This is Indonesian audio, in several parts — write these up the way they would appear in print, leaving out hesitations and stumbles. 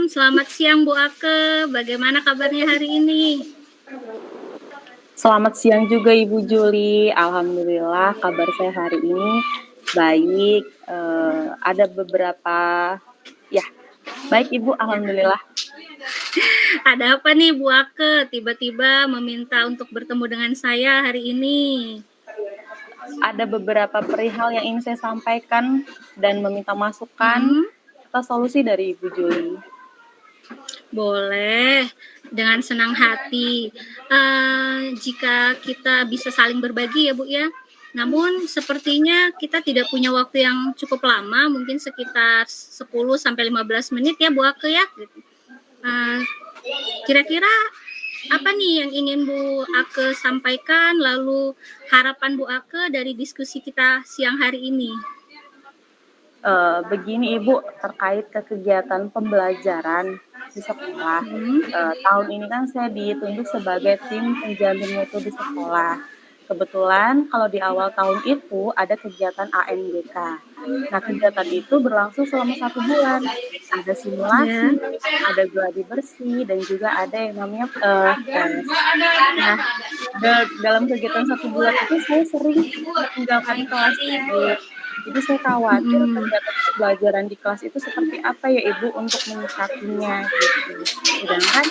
selamat siang Bu Ake. Bagaimana kabarnya hari ini? Selamat siang juga Ibu Juli. Alhamdulillah kabar saya hari ini baik. Ada beberapa ya baik Ibu. Alhamdulillah. Ada apa nih Bu Ake? Tiba-tiba meminta untuk bertemu dengan saya hari ini. Ada beberapa perihal yang ingin saya sampaikan dan meminta masukan atau solusi dari Ibu Juli. Boleh, dengan senang hati. Jika kita bisa saling berbagi ya Bu ya. Namun sepertinya kita tidak punya waktu yang cukup lama, mungkin sekitar 10-15 menit ya Bu Ake ya. Kira-kira apa nih yang ingin Bu Ake sampaikan, lalu harapan Bu Ake dari diskusi kita siang hari ini? Begini Ibu, terkait ke kegiatan pembelajaran di sekolah. Tahun ini kan saya ditunjuk sebagai tim penjamin mutu di sekolah. Kebetulan kalau di awal tahun itu ada kegiatan ANBK. Nah, kegiatan itu berlangsung selama 1 bulan. Ada simulasi, ada gladi bersih, dan juga ada yang namanya tes. Nah, dalam kegiatan 1 bulan itu saya sering meninggalkan kelas Ibu. Jadi saya khawatir kegiatan pembelajaran di kelas itu seperti apa ya Ibu untuk menyikapinya gitu. Sedangkan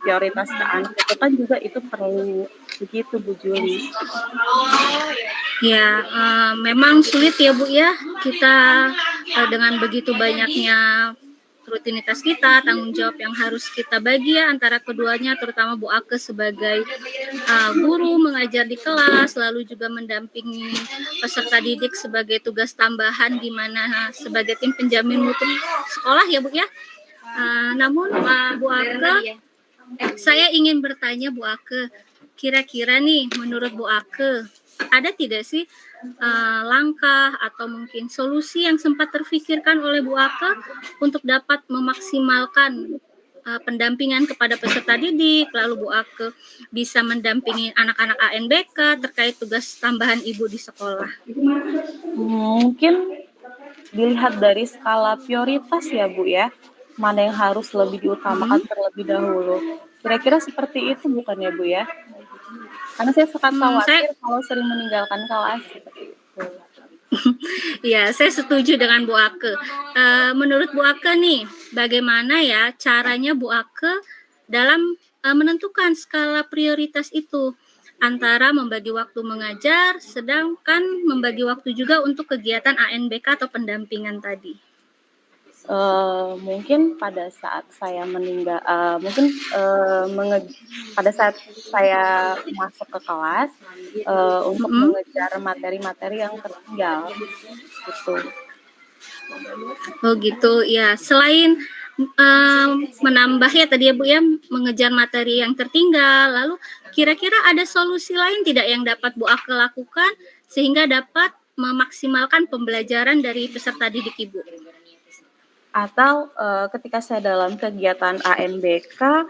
prioritas ke anak itu kan juga itu perlu begitu Bu Juli. Ya, memang sulit ya Bu ya, kita dengan begitu banyaknya rutinitas kita, tanggung jawab yang harus kita bagi ya antara keduanya, terutama Bu Ake sebagai guru mengajar di kelas, lalu juga mendampingi peserta didik sebagai tugas tambahan di mana sebagai tim penjamin mutu sekolah ya Bu ya. Namun Bu Ake, saya ingin bertanya Bu Ake, kira-kira nih menurut Bu Ake ada tidak sih langkah atau mungkin solusi yang sempat terfikirkan oleh Bu Ake untuk dapat memaksimalkan pendampingan kepada peserta didik, lalu Bu Ake bisa mendampingi anak-anak ANBK terkait tugas tambahan Ibu di sekolah? Mungkin dilihat dari skala prioritas ya Bu ya, mana yang harus lebih diutamakan terlebih dahulu. Kira-kira seperti itu bukan ya Bu ya? Karena saya suka khawatir kalau sering meninggalkan kelas seperti itu. Ya, saya setuju dengan Bu Ake. Menurut Bu Ake nih, bagaimana ya caranya Bu Ake dalam menentukan skala prioritas itu antara membagi waktu mengajar, sedangkan membagi waktu juga untuk kegiatan ANBK atau pendampingan tadi? Mungkin pada saat saya pada saat saya masuk ke kelas untuk mengejar materi-materi yang tertinggal gitu. Oh gitu ya. Selain menambah ya tadi ya Bu ya, mengejar materi yang tertinggal, lalu kira-kira ada solusi lain tidak yang dapat Bu Ake lakukan sehingga dapat memaksimalkan pembelajaran dari peserta didik Ibu? Atau ketika saya dalam kegiatan ANBK,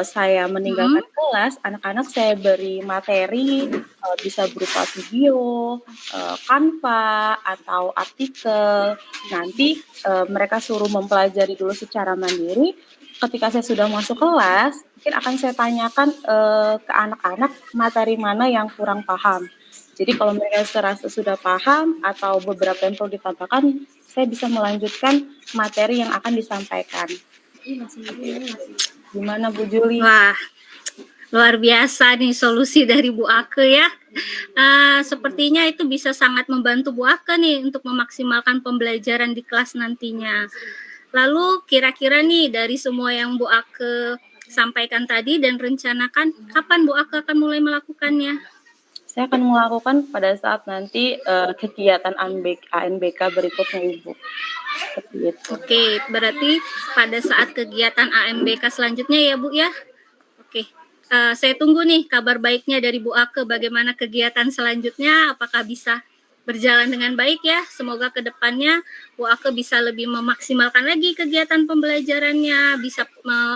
saya meninggalkan kelas, anak-anak saya beri materi, bisa berupa video, Canva, atau artikel. Nanti mereka suruh mempelajari dulu secara mandiri. Ketika saya sudah masuk kelas, mungkin akan saya tanyakan ke anak-anak materi mana yang kurang paham. Jadi kalau mereka serasa sudah paham atau beberapa yang perlu ditambahkan, saya bisa melanjutkan materi yang akan disampaikan. Gimana Bu Juli? Wah, luar biasa nih solusi dari Bu Ake ya. Sepertinya itu bisa sangat membantu Bu Ake nih untuk memaksimalkan pembelajaran di kelas nantinya. Lalu kira-kira nih dari semua yang Bu Ake sampaikan tadi dan rencanakan, kapan Bu Ake akan mulai melakukannya? Saya akan melakukan pada saat nanti kegiatan ANBK berikutnya Ibu. Seperti itu. Oke, berarti pada saat kegiatan ANBK selanjutnya ya Bu ya? Oke, saya tunggu nih kabar baiknya dari Bu Ake, bagaimana kegiatan selanjutnya, apakah bisa berjalan dengan baik ya. Semoga ke depannya Bu Ake bisa lebih memaksimalkan lagi kegiatan pembelajarannya, bisa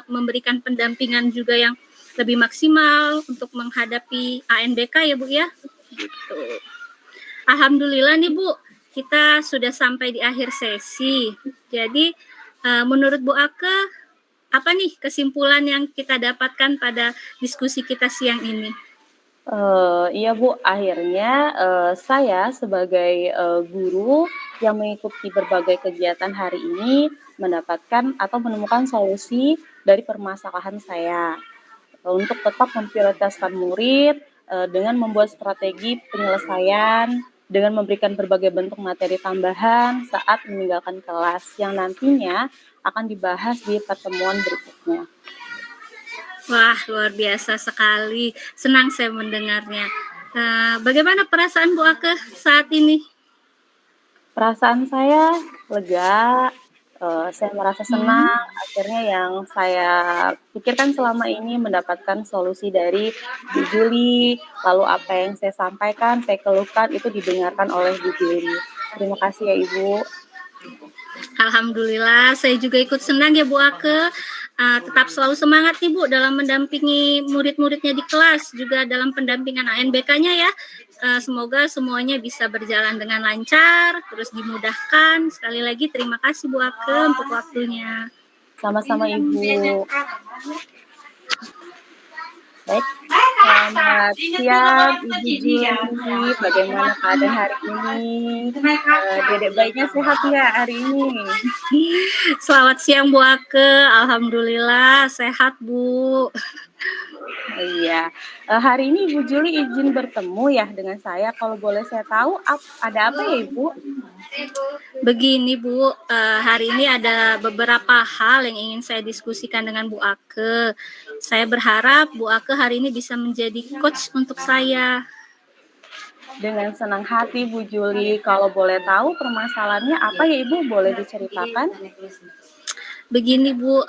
memberikan pendampingan juga yang lebih maksimal untuk menghadapi ANBK ya Bu ya. Gitu. Alhamdulillah nih Bu, kita sudah sampai di akhir sesi. Jadi Menurut Bu Ake, apa nih kesimpulan yang kita dapatkan pada diskusi kita siang ini? Iya Bu, akhirnya, saya sebagai, guru yang mengikuti berbagai kegiatan hari ini mendapatkan atau menemukan solusi dari permasalahan saya, untuk tetap memprioritaskan murid, dengan membuat strategi penyelesaian, dengan memberikan berbagai bentuk materi tambahan saat meninggalkan kelas yang nantinya akan dibahas di pertemuan berikutnya. Wah, luar biasa sekali. Senang saya mendengarnya. Bagaimana perasaan Bu Ake saat ini? Perasaan saya lega, saya merasa Hmm. senang akhirnya yang saya pikirkan selama ini mendapatkan solusi dari Bu Juli, lalu apa yang saya sampaikan, saya keluhkan itu didengarkan oleh Bu Juli. Terima kasih ya Ibu. Alhamdulillah, saya juga ikut senang ya Bu Ake. Tetap selalu semangat nih Bu dalam mendampingi murid-muridnya di kelas, juga dalam pendampingan ANBK-nya ya. Semoga semuanya bisa berjalan dengan lancar, terus dimudahkan. Sekali lagi terima kasih Bu Ake untuk waktunya. Sama-sama Ibu. Baik, selamat siang Ibu Juli, bagaimana keadaan hari ini? Dedek bayinya sehat nggak hari ini? Selamat siang Bu Ake, alhamdulillah sehat Bu. Iya, hari ini Ibu Juli izin bertemu ya dengan saya, kalau boleh saya tahu ada apa ya Ibu? Begini Bu, hari ini ada beberapa hal yang ingin saya diskusikan dengan Bu Ake. Saya berharap Bu Ake hari ini bisa menjadi coach untuk saya. Dengan senang hati Bu Juli, kalau boleh tahu permasalahannya apa ya Ibu, boleh diceritakan? Begini Bu,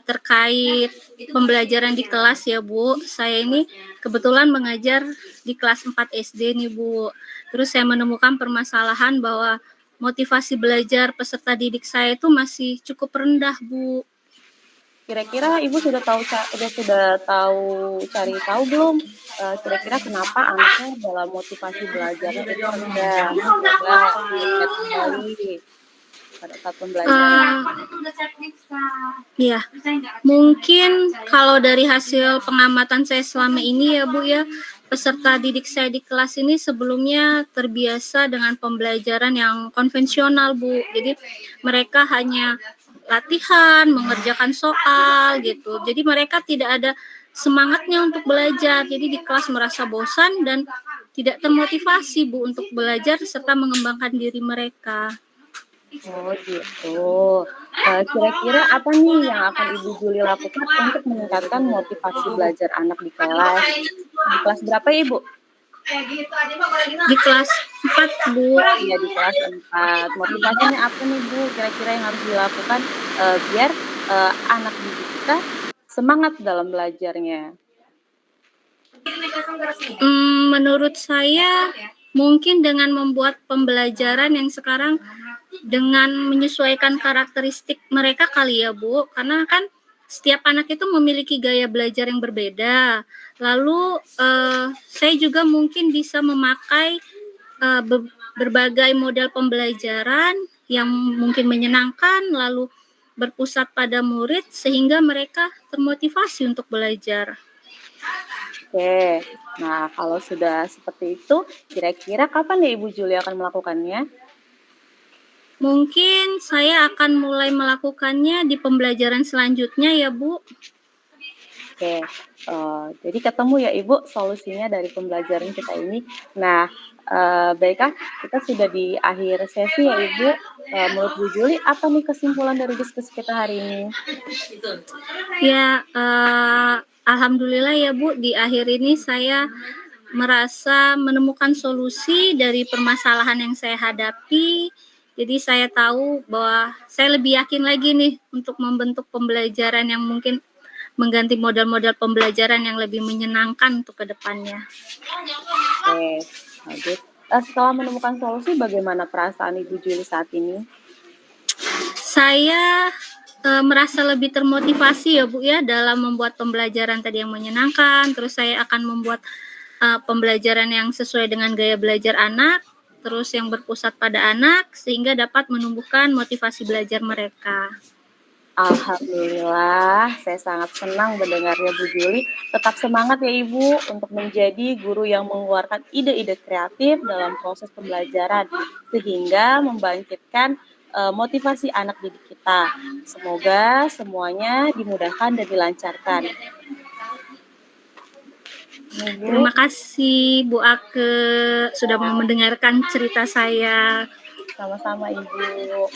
terkait pembelajaran di kelas ya Bu, saya ini kebetulan mengajar di kelas 4 SD nih Bu. Terus saya menemukan permasalahan bahwa motivasi belajar peserta didik saya itu masih cukup rendah Bu. Kira-kira Ibu sudah tahu cari tahu belum, kira-kira kenapa anaknya dalam motivasi belajarnya itu rendah? Coba dilihat kembali pada saat pembelajaran. Iya, mungkin kalau dari hasil pengamatan saya selama ini ya Bu ya, peserta didik saya di kelas ini sebelumnya terbiasa dengan pembelajaran yang konvensional Bu. Jadi mereka hanya latihan, mengerjakan soal gitu. Jadi mereka tidak ada semangatnya untuk belajar. Jadi di kelas merasa bosan dan tidak termotivasi Bu untuk belajar serta mengembangkan diri mereka. Oh gitu. Kira-kira apa nih yang akan Ibu Juli lakukan untuk meningkatkan motivasi belajar anak di kelas? Di kelas berapa ya Ibu? Di kelas 4 Bu. Iya di kelas 4. Motivasinya apa nih Bu kira-kira yang harus dilakukan, biar, anak didik kita semangat dalam belajarnya? Menurut saya mungkin dengan membuat pembelajaran yang sekarang dengan menyesuaikan karakteristik mereka kali ya Bu, karena kan setiap anak itu memiliki gaya belajar yang berbeda. Lalu saya juga mungkin bisa memakai berbagai model pembelajaran yang mungkin menyenangkan, lalu berpusat pada murid sehingga mereka termotivasi untuk belajar. Oke. Nah, kalau sudah seperti itu, kira-kira kapan ya Ibu Juli akan melakukannya? Mungkin saya akan mulai melakukannya di pembelajaran selanjutnya ya Bu. Oke, jadi ketemu ya Ibu solusinya dari pembelajaran kita ini. Nah, baiklah kita sudah di akhir sesi ya Ibu, menurut Bu Juli apa nih kesimpulan dari diskusi kita hari ini? Ya, alhamdulillah ya Bu, di akhir ini saya merasa menemukan solusi dari permasalahan yang saya hadapi. Jadi saya tahu bahwa saya lebih yakin lagi nih untuk membentuk pembelajaran yang mungkin mengganti model-model pembelajaran yang lebih menyenangkan untuk kedepannya. Oke, bagus. Setelah menemukan solusi, bagaimana perasaan Ibu Juli saat ini? Saya merasa lebih termotivasi ya Bu ya dalam membuat pembelajaran tadi yang menyenangkan. Terus saya akan membuat pembelajaran yang sesuai dengan gaya belajar anak, terus yang berpusat pada anak sehingga dapat menumbuhkan motivasi belajar mereka. Alhamdulillah, saya sangat senang mendengarnya Bu Juli. Tetap semangat ya Ibu untuk menjadi guru yang mengeluarkan ide-ide kreatif dalam proses pembelajaran sehingga membangkitkan motivasi anak didik kita. Semoga semuanya dimudahkan dan dilancarkan. Ini Bu, Terima kasih Bu Ake sudah mau mendengarkan cerita saya. sama-sama Ibu.